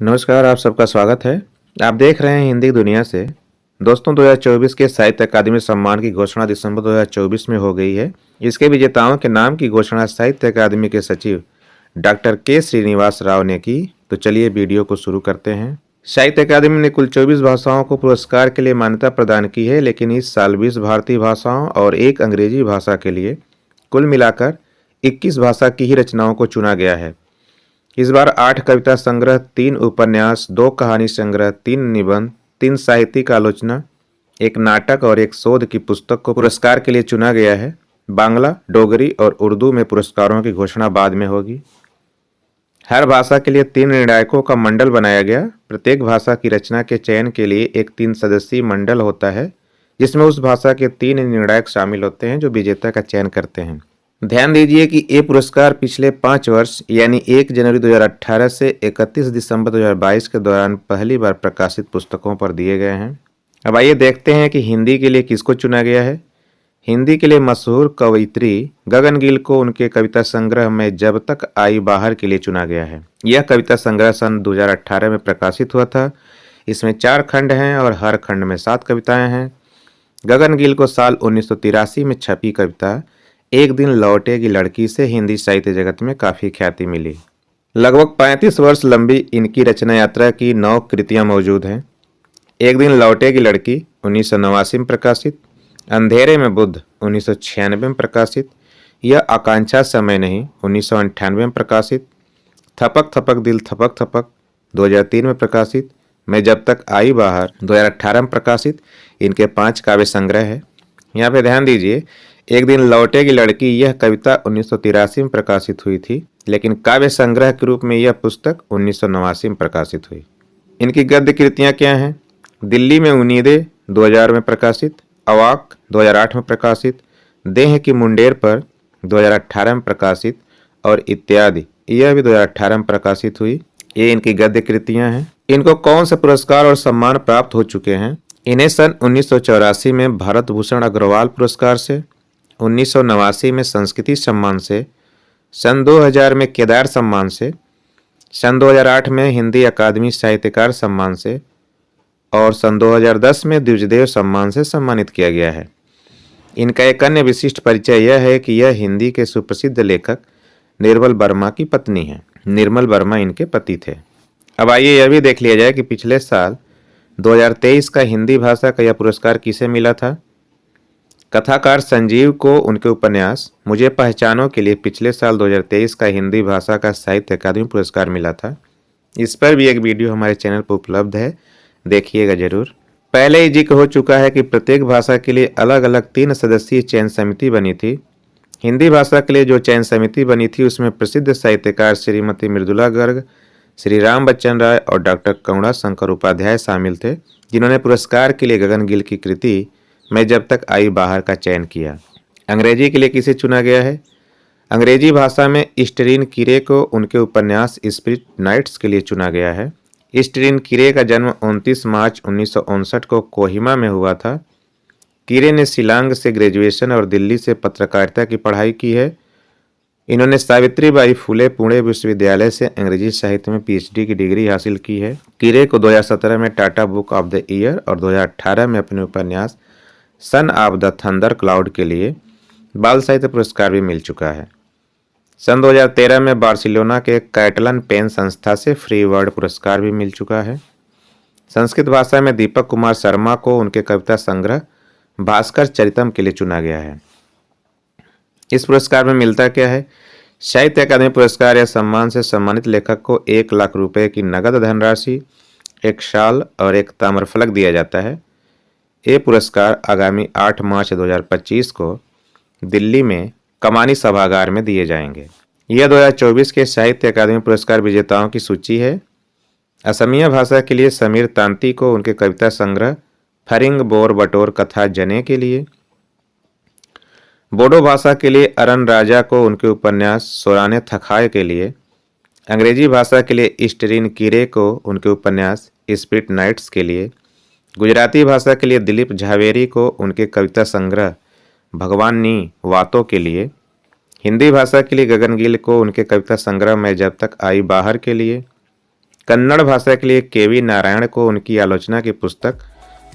नमस्कार, आप सबका स्वागत है। आप देख रहे हैं हिंदी दुनिया से। दोस्तों, 2024 के साहित्य अकादमी सम्मान की घोषणा दिसंबर 2024 में हो गई है। इसके विजेताओं के नाम की घोषणा साहित्य अकादमी के सचिव डॉक्टर के श्रीनिवास राव ने की। तो चलिए वीडियो को शुरू करते हैं। साहित्य अकादमी ने कुल 24 भाषाओं को पुरस्कार के लिए मान्यता प्रदान की है, लेकिन इस साल 20 भारतीय भाषाओं और एक अंग्रेजी भाषा के लिए कुल मिलाकर 21 भाषा की ही रचनाओं को चुना गया है। इस बार 8 कविता संग्रह, 3 उपन्यास, 2 कहानी संग्रह, 3 निबंध, 3 साहित्यिक आलोचना, एक नाटक और एक शोध की पुस्तक को पुरस्कार के लिए चुना गया है। बांग्ला, डोगरी और उर्दू में पुरस्कारों की घोषणा बाद में होगी। हर भाषा के लिए 3 निर्णायकों का मंडल बनाया गया। प्रत्येक भाषा की रचना के चयन के लिए एक 3 सदस्यीय मंडल होता है, जिसमें उस भाषा के 3 निर्णायक शामिल होते हैं जो विजेता का चयन करते हैं। ध्यान दीजिए कि ये पुरस्कार पिछले 5 वर्ष यानी 1 जनवरी 2018 से 31 दिसंबर 2022 के दौरान पहली बार प्रकाशित पुस्तकों पर दिए गए हैं। अब आइए देखते हैं कि हिंदी के लिए किसको चुना गया है। हिंदी के लिए मशहूर कवयित्री गगन गिल को उनके कविता संग्रह में जब तक आई बाहर के लिए चुना गया है। यह कविता संग्रह सन 2018 में प्रकाशित हुआ था। इसमें 4 खंड हैं और हर खंड में 7 कविताएं हैं। गगन गिल को साल 1983 में छपी कविता एक दिन लौटेगी लड़की से हिंदी साहित्य जगत में काफ़ी ख्याति मिली। लगभग 35 वर्ष लंबी इनकी रचना यात्रा की 9 कृतियां मौजूद हैं। एक दिन लौटेगी लड़की 1989 में प्रकाशित, अंधेरे में बुद्ध 1996 में प्रकाशित, यह आकांक्षा समय नहीं 1998 में प्रकाशित, थपक थपक दिल थपक थपक 2003 में प्रकाशित, मैं जब तक आई बाहर 2018 में प्रकाशित। इनके 5 काव्य संग्रह है। यहाँ पे ध्यान दीजिए, एक दिन लौटेगी लड़की यह कविता 1983 में प्रकाशित हुई थी, लेकिन काव्य संग्रह के रूप में यह पुस्तक 1989 में प्रकाशित हुई। इनकी गद्य कृतियां क्या हैं? दिल्ली में उम्मीदें 2000 में प्रकाशित, अवाक 2008 में प्रकाशित, देह की मुंडेर पर 2018 में प्रकाशित और इत्यादि, यह भी 2018 में प्रकाशित हुई। ये इनकी गद्य कृतियां हैं। इनको कौन से पुरस्कार और सम्मान प्राप्त हो चुके हैं? इन्हें सन 1984 में भारत भूषण अग्रवाल पुरस्कार से, 1989 में संस्कृति सम्मान से, सन 2000 में केदार सम्मान से, सन 2008 में हिंदी अकादमी साहित्यकार सम्मान से और सन 2010 में द्विजदेव सम्मान से सम्मानित किया गया है। इनका एक अन्य विशिष्ट परिचय यह है कि यह हिंदी के सुप्रसिद्ध लेखक निर्मल वर्मा की पत्नी है। निर्मल वर्मा इनके पति थे। अब आइए यह भी देख लिया जाए कि पिछले साल 2023 का हिंदी भाषा का यह पुरस्कार किसे मिला था। कथाकार संजीव को उनके उपन्यास मुझे पहचानों के लिए पिछले साल 2023 का हिंदी भाषा का साहित्य अकादमी पुरस्कार मिला था। इस पर भी एक वीडियो हमारे चैनल पर उपलब्ध है, देखिएगा जरूर। पहले ही जिक्र हो चुका है कि प्रत्येक भाषा के लिए अलग अलग 3 सदस्यीय चयन समिति बनी थी। हिंदी भाषा के लिए जो चयन समिति बनी थी उसमें प्रसिद्ध साहित्यकार श्रीमती मृदुला गर्ग, श्री राम बच्चन राय और डॉक्टर करुणा शंकर उपाध्याय शामिल थे, जिन्होंने पुरस्कार के लिए गगन गिल की कृति मैं जब तक आई बाहर का चयन किया। अंग्रेजी के लिए किसे चुना गया है? अंग्रेजी भाषा में ईस्टरीन कीरे को उनके उपन्यास स्पिरिट नाइट्स के लिए चुना गया है। ईस्टरीन कीरे का जन्म 29 मार्च 1959 को कोहिमा में हुआ था। कीरे ने शिलांग से ग्रेजुएशन और दिल्ली से पत्रकारिता की पढ़ाई की है। इन्होंने सावित्रीबाई फुले पुणे विश्वविद्यालय से अंग्रेजी साहित्य में पीएचडी की डिग्री हासिल की है। कीरे को 2017 में Tata book of the year और 2018 में अपने उपन्यास son of the thunder cloud के लिए बाल साहित्य पुरस्कार भी मिल चुका है। सन 2013 में बार्सिलोना के कैटलन पेन संस्था से फ्री वर्ड पुरस्कार भी मिल चुका है। संस्कृत भाषा में दीपक कुमार शर्मा को उनके कविता संग्रह भास्कर चरितम के लिए चुना गया है। इस पुरस्कार में मिलता क्या है? साहित्य अकादमी पुरस्कार या सम्मान से सम्मानित लेखक को 1 लाख रुपए की नगद धनराशि, एक शाल और एक ताम्रफलक दिया जाता है। ये पुरस्कार आगामी 8 मार्च 2025 को दिल्ली में कमानी सभागार में दिए जाएंगे। यह 2024 के साहित्य अकादमी पुरस्कार विजेताओं की सूची है। असमिया भाषा के लिए समीर तांती को उनके कविता संग्रह फरिंग बोर बटोर कथा जने के लिए, बोडो भाषा के लिए अरन राजा को उनके उपन्यास सोराने थखाए के लिए, अंग्रेजी भाषा के लिए ईस्टरीन कीरे को उनके उपन्यास स्पिरिट नाइट्स के लिए, गुजराती भाषा के लिए दिलीप झावेरी को उनके कविता संग्रह भगवान नी वातों के लिए, हिंदी भाषा के लिए गगन गिल को उनके कविता संग्रह मैं जब तक आई बाहर के लिए, कन्नड़ भाषा के लिए केवी नारायण को उनकी आलोचना की पुस्तक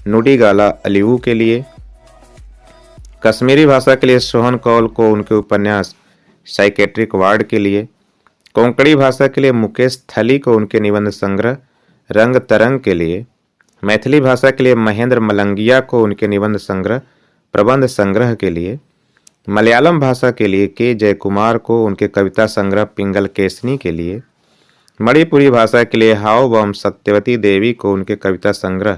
नुडिगाला अलिवु के लिए, कश्मीरी भाषा के लिए सोहन कौल को उनके उपन्यास साइकेट्रिक वार्ड के लिए, कोंकणी भाषा के लिए मुकेश थली को उनके निबंध संग्रह रंग तरंग के लिए, मैथिली भाषा के लिए महेंद्र मलंगिया को उनके निबंध संग्रह प्रबंध संग्रह के लिए, मलयालम भाषा के लिए के जयकुमार को उनके कविता संग्रह पिंगल केसनी के लिए, मणिपुरी भाषा के लिए हाओ बम सत्यवती देवी को उनके कविता संग्रह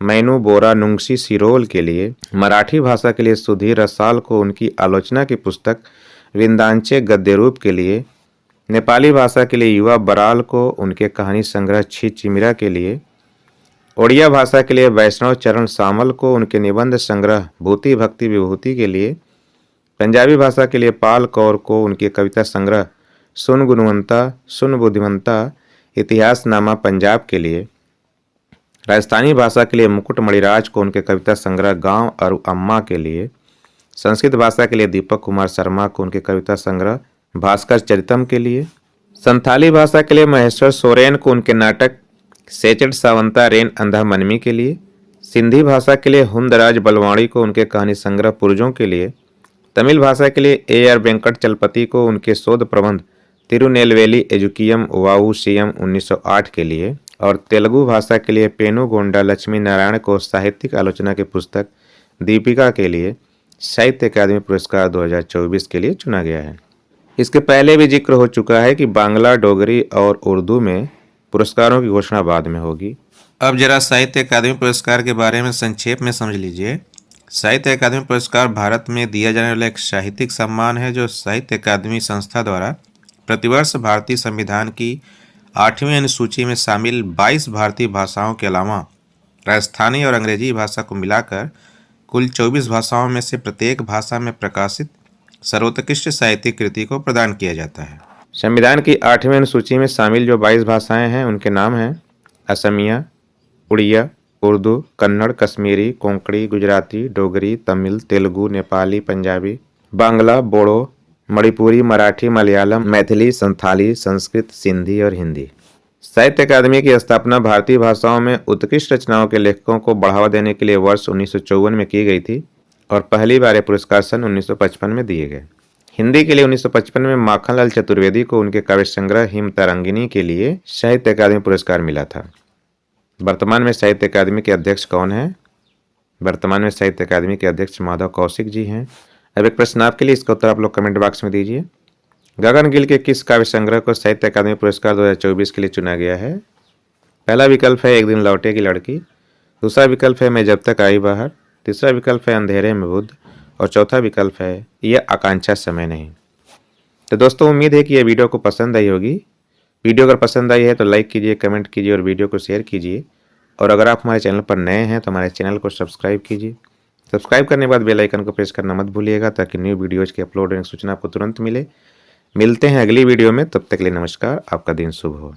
मैनू बोरा नुंगसी सिरोल के लिए, मराठी भाषा के लिए सुधीर रसाल को उनकी आलोचना की पुस्तक विंदांचे गद्यरूप के लिए, नेपाली भाषा के लिए युवा बराल को उनके कहानी संग्रह छी चिमिरा के लिए, ओडिया भाषा के लिए वैष्णव चरण सामल को उनके निबंध संग्रह भूति भक्ति विभूति के लिए, पंजाबी भाषा के लिए पाल कौर को उनके कविता संग्रह सुन गुणवंता सुन बुद्धिमंता इतिहासनामा पंजाब के लिए, राजस्थानी भाषा के लिए मुकुट मणिराज को उनके कविता संग्रह गांव और अम्मा के लिए, संस्कृत भाषा के लिए दीपक कुमार शर्मा को उनके कविता संग्रह भास्कर चरितम के लिए, संथाली भाषा के लिए महेश्वर सोरेन को उनके नाटक सेचड सावंता रेन अंधा मनमी के लिए, सिंधी भाषा के लिए हुंदराज बलवाड़ी को उनके कहानी संग्रह पुरजों के लिए, तमिल भाषा के लिए AR वेंकट चलपति को उनके शोध प्रबंध तिरुनेलवेली एजुकियम वाऊ सीएम 1908 के लिए, और तेलुगु भाषा के लिए पेनुगोंडा लक्ष्मी नारायण को साहित्यिक आलोचना की पुस्तक दीपिका के लिए साहित्य अकादमी पुरस्कार 2024 के लिए चुना गया है। इसके पहले भी जिक्र हो चुका है कि बांग्ला, डोगरी और उर्दू में पुरस्कारों की घोषणा बाद में होगी। अब जरा साहित्य अकादमी पुरस्कार के बारे में संक्षेप में समझ लीजिए। साहित्य अकादमी पुरस्कार भारत में दिया जाने वाला एक साहित्यिक सम्मान है जो साहित्य अकादमी संस्था द्वारा प्रतिवर्ष भारतीय संविधान की 8वीं अनुसूची में शामिल 22 भारतीय भाषाओं के अलावा राजस्थानी और अंग्रेजी भाषा को मिलाकर कुल 24 भाषाओं में से प्रत्येक भाषा में प्रकाशित सर्वोत्कृष्ट साहित्यिक कृति को प्रदान किया जाता है। संविधान की 8वीं अनुसूची में शामिल जो 22 भाषाएं हैं उनके नाम हैं असमिया, उड़िया, उर्दू, कन्नड़, कश्मीरी, कोंकणी, गुजराती, डोगरी, तमिल, तेलुगु, नेपाली, पंजाबी, बांग्ला, बोडो, मणिपुरी, मराठी, मलयालम, मैथिली, संथाली, संस्कृत, सिंधी और हिंदी। साहित्य अकादमी की स्थापना भारतीय भाषाओं में उत्कृष्ट रचनाओं के लेखकों को बढ़ावा देने के लिए वर्ष 1954 में की गई थी और पहली बार ये पुरस्कार सन 1955 में दिए गए। हिंदी के लिए 1955 में माखनलाल चतुर्वेदी को उनके काव्य संग्रह हिम तरंगिनी के लिए साहित्य अकादमी पुरस्कार मिला था। वर्तमान में साहित्य अकादमी के अध्यक्ष कौन है? वर्तमान में साहित्य अकादमी के अध्यक्ष माधव कौशिक जी हैं। अब एक प्रश्न आपके लिए, इसका उत्तर आप लोग कमेंट बॉक्स में दीजिए। गगन गिल के किस काव्य संग्रह को साहित्य अकादमी पुरस्कार 2024 के लिए चुना गया है? पहला विकल्प है एक दिन लौटेगी लड़की, दूसरा विकल्प है मैं जब तक आई बाहर, तीसरा विकल्प है अंधेरे में बुद्ध और चौथा विकल्प है यह आकांक्षा समय नहीं। तो दोस्तों उम्मीद है कि यह वीडियो को पसंद आई होगी। वीडियो अगर पसंद आई है तो लाइक कीजिए, कमेंट कीजिए और वीडियो को शेयर कीजिए। और अगर आप हमारे चैनल पर नए हैं तो हमारे चैनल को सब्सक्राइब कीजिए। सब्सक्राइब करने के बाद बेल आइकन को प्रेस करना मत भूलिएगा ताकि न्यू वीडियोज़ की अपलोड होने की सूचना आपको तुरंत मिले। मिलते हैं अगली वीडियो में, तब तक के लिए नमस्कार, आपका दिन शुभ हो।